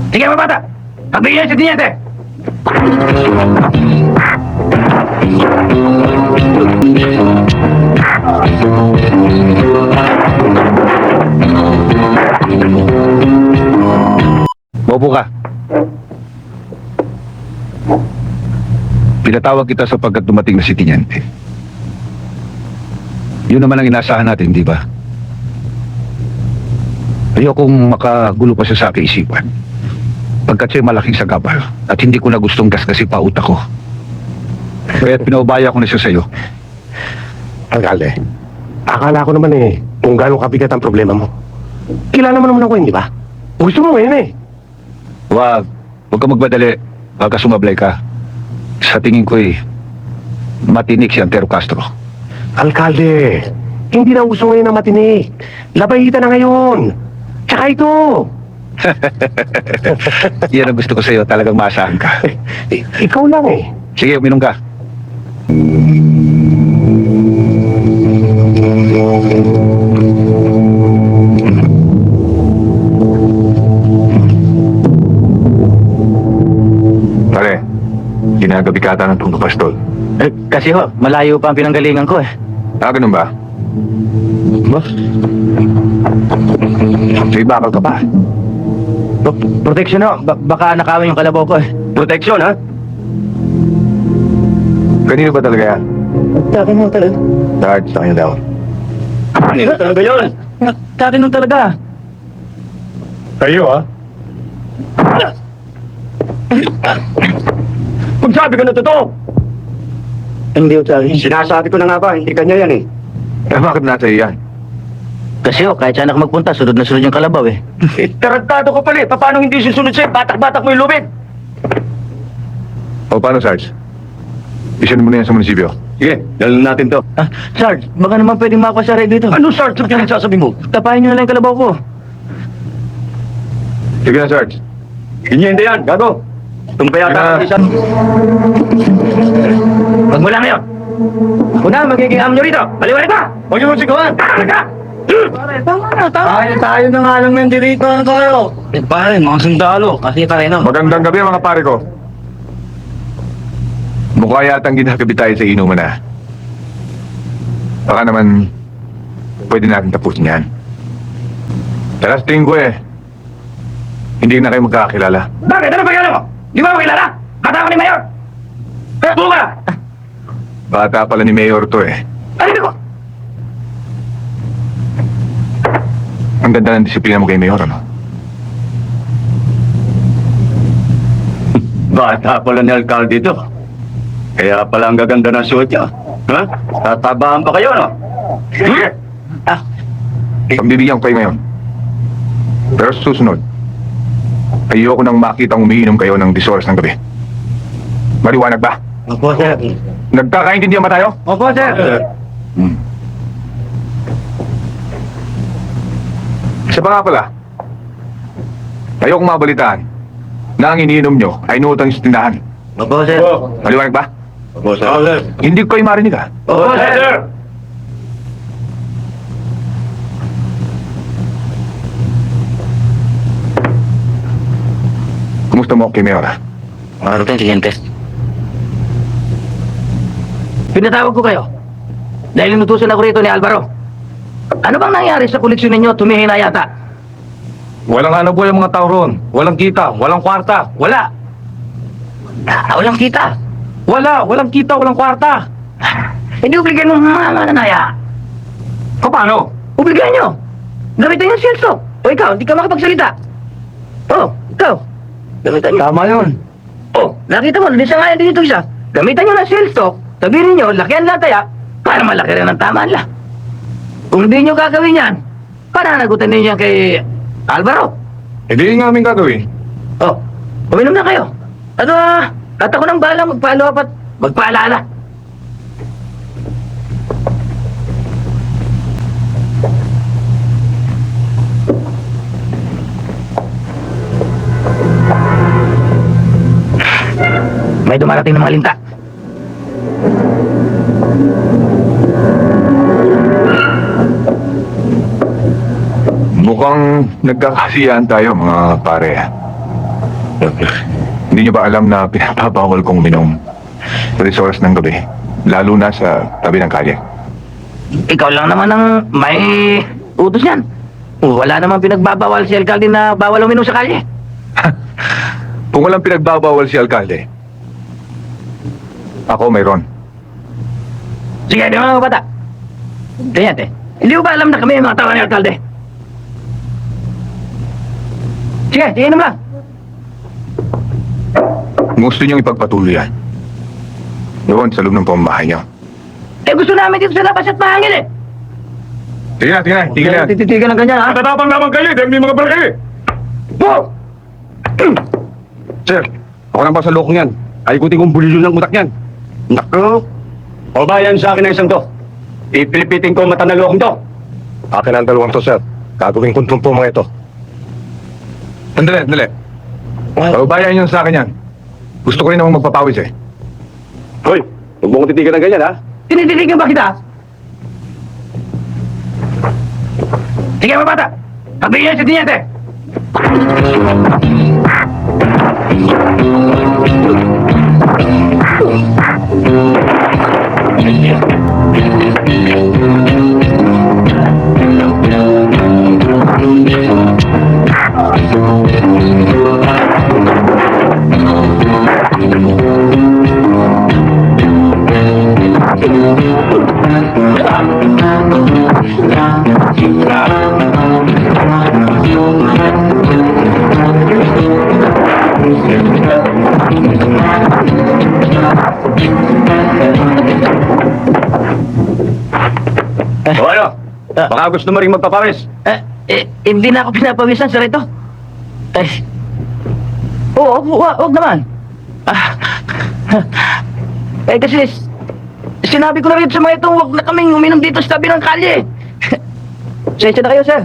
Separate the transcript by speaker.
Speaker 1: Sige mga bata! Pagbigyan niyo sa tinyente!
Speaker 2: Bobo ka. Pinatawag kita sapagkat dumating na si Tiniente. Yun naman ang inaasahan natin, di ba? Ayokong makagulo pa siya sa aking isipan. Pagkat siya'y malaking sagabal at hindi ko na gustong gasgasi pa utak ko. Kaya't pinaubaya ko na siya sa'yo.
Speaker 3: Alkalde, akala ko naman kung gano'ng kabigat ang problema mo. Kilala mo naman ako, hindi ba? Gusto mo ngayon
Speaker 2: Huwag ka magmadali. Baka sumablay ka. Sa tingin ko matinik si Antero Castro.
Speaker 3: Alkalde, hindi na uso ngayon ang matinik. Labahitan na ngayon. Tsaka ito.
Speaker 2: Yan ang gusto ko sa'yo. Talagang maasahan ka.
Speaker 3: Ikaw lang
Speaker 2: Sige, uminom ka.
Speaker 4: Pare, ginagabi ka ata ng Tondo Pastol.
Speaker 1: Kasi malayo pa ang pinanggalingan ko
Speaker 4: Ganun ba? May bakal ka pa.
Speaker 1: Protection baka nakawin yung kalabaw ko
Speaker 3: Proteksyon, ha?
Speaker 4: Kanino ba talaga yan?
Speaker 1: Takin mo talaga.
Speaker 4: Sarge, sa kanya daw.
Speaker 1: Kanino talaga yun? Takin mo talaga.
Speaker 3: Kayo, ha? Magsabi ka na totoo!
Speaker 1: Hindi ko takin.
Speaker 3: Sinasabi ko na nga ba, hindi kanya yan
Speaker 4: Bakit nasa iyo yan?
Speaker 1: Kasi kahit saan ako magpunta, sunod na sunod yung kalabaw
Speaker 3: Tarantado ko pala paano hindi susunod sa'yo? Batak-batak mo yung lubid!
Speaker 4: O paano, Sarge? Isin mo na yan sa munisipyo.
Speaker 3: Sige, dalhin natin to.
Speaker 1: Sarge, baka naman pwedeng makuha sa red dito.
Speaker 3: Ano, Sarge? Ano nagsasabi mo?
Speaker 1: Tapahin nyo na lang yung kalabaw ko.
Speaker 4: Sige na, Sarge.
Speaker 3: Hindi yan, gago. Tumpay
Speaker 4: Sige
Speaker 3: yata.
Speaker 1: Wag mo lang ngayon. Ako na, magiging amo nyo rito. Baliwalik pa!
Speaker 3: Huwag niyo mo sigawan!
Speaker 1: Talaga! Pare, tama na, tama.
Speaker 3: Tayo na nga lang ng dirito na tayo.
Speaker 1: Pare, mga sundalo. Kasi tayo
Speaker 4: Magandang gabi, mga pare ko. Mukha yatang ginagabi tayo sa inuman na. Baka naman, pwede natin tapusin yan. Pero sa tingin ko hindi na kayo magkakakilala.
Speaker 1: Bakit? Ano pagkala mo? Di ba mo kilala? Bata ko ni Mayor! Buka!
Speaker 4: Bata pala ni Mayor to
Speaker 1: Ano ko?
Speaker 4: Ang ganda ng disiplina mo kay Mayor, ano?
Speaker 3: Bata pala ni Alcalde ito. Kaya pala ang gaganda ng suot niya. Ha? Tatabaan pa kayo, no?
Speaker 4: Sige! Pambibigyan ko kayo ngayon. Pero sa susunod, ayoko nang makitang umiinom kayo ng 10 oras ng gabi. Maliwanag ba?
Speaker 1: Opo, sir.
Speaker 4: Nagkakaintindihan ba tayo?
Speaker 1: Opo, sir.
Speaker 4: Isa pa nga pala, ayokong mabalitaan na ang iniinom nyo ay inuutang sa tindahan.
Speaker 1: Opo, sir.
Speaker 4: Maliwanag ba?
Speaker 3: Opo, sir.
Speaker 4: Hindi ko kayo marinig, ha?
Speaker 1: Opo, sir.
Speaker 4: Kumusta mo kay Mayor, ha?
Speaker 1: Ano tayong siguiente? Pinatawag ko kayo. Dahil inutusan ako rito ni Alvaro. Ano bang nangyari sa koleksyon ninyo? Tumihina yata.
Speaker 2: Walang hanap buhay ang mga tao roon. Walang kita, walang kwarta. Wala.
Speaker 1: Walang kita.
Speaker 2: Walang kita, walang kwarta.
Speaker 1: Hindi obligan ng mga mananaya.
Speaker 2: O paano?
Speaker 1: Obligan nyo. Gamitan yung silso. O ikaw, hindi ka makapagsalita. Ikaw. Gamitan nyo.
Speaker 2: Tama yun.
Speaker 1: Nakita mo, nalisa nga yan dito siya. Gamitan nyo ng silso. Sabihin nyo, lakihan lang taya para malaki rin ang tamaan lang. Kung hindi nyo gagawin yan, pananagutan ninyo kay Alvaro.
Speaker 4: Hindi nga namin gagawin.
Speaker 1: Uminom na kayo. At ako nang bahala magpalo at magpaalala. May dumarating ng mga linta.
Speaker 4: Mukhang nagkakasiyahan tayo, mga pare. Hindi niyo ba alam na pinapabawal kong uminom sa oras ng gabi? Lalo na sa tabi ng kalye.
Speaker 1: Ikaw lang naman ang may utos yan. Wala namang pinagbabawal si alkalde na bawal uminom sa kalye.
Speaker 4: Kung walang pinagbabawal si alkalde, ako mayroon.
Speaker 1: Sige, di mga bata. Ganyan, te. Hindi ko ba alam na kami ang mga tawa ni alkalde? Sige, tingin mo lang.
Speaker 4: Kung gusto niyong ipagpatuloy yan, doon sa loob ng pamamahay niyo.
Speaker 1: Eh, gusto namin dito sa labas at mahangin eh.
Speaker 4: Sige na, tigil na.
Speaker 1: Tititigan ng ganyan, ha?
Speaker 4: Tatapang naman kayo dahil may mga barkay.
Speaker 1: Po!
Speaker 3: Sir, ako lang pa sa lokong yan. Ayikutin kong bulilyo ng utak yan. Naku! O bayan sa akin na isang to. Ipilipitin ko ang mata ng lokong to. Akin ang dalawang to, sir. Gagawin kong trumpo mga ito.
Speaker 4: Sandali. Paubayan niyo sa akin yan. Gusto ko rin namang magpapawis eh.
Speaker 3: Hoy, huwag mo kong titigan ng ganyan, ha?
Speaker 1: Tinititigan ba kita? Sige, mga bata. Pagbigyan sa tinyente.
Speaker 3: O ano? Baka gusto mo rin magpapawis.
Speaker 1: Hindi na ako pinapawisan, sir, ito. Eh, wag naman. Kasi, sinabi ko na rin sa mga itong wag na kaming uminom dito sa tabi ng kalye. Sensya na kayo, sir.